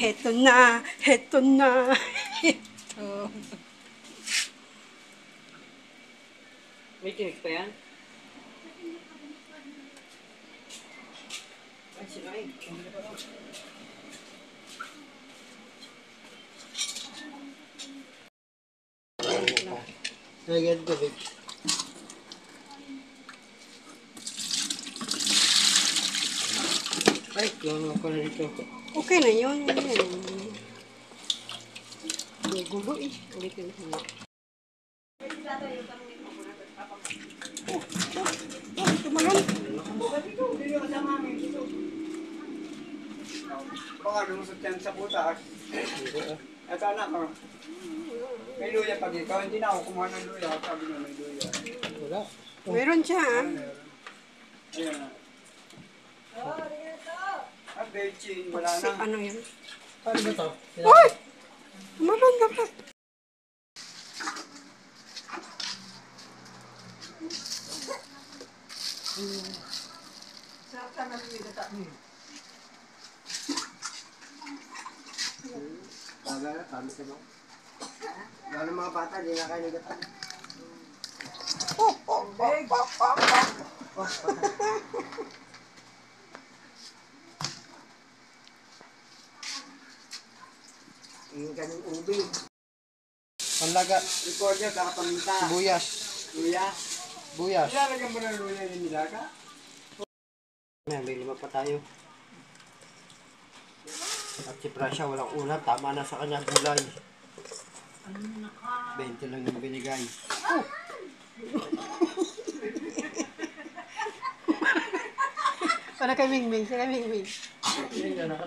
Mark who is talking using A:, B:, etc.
A: Heto na, heto na. Oh.
B: May tinig pa yan? Ay, sinain. Lagyan ko, babe. Ay, gano'n ko na dito.
A: Okay na yun. May gulo eh. Ulitin ko na. Tumagal.
C: Baka lumusot yan sa butas. Ito anak ko. May luya pag ikaw. Hindi na ako kumuha ng luya. Sabi niya may luya.
B: Wala.
A: Meron siya ah.
C: Ayan na. At Beijing, wala
A: Si,
C: na.
A: ano yun?
B: Paano ba ito?
A: Uy! Tumagal ka pa.
B: Taga, kami ka no? Lalo mga bata, di na kayo nagatan. Yung ganyung ubi. Panlaga.
C: Record niya, kakapaminta.
B: Buyas.
C: Luya.
B: Buyas.
C: Nilalagyan mo ng luya yung nilaga?
B: May lima pa tayo. At si Prasya walang ulam. Tama na sa kanya gulay. 20 lang yung binigay.
A: Para kay Mingming. Sila Mingming.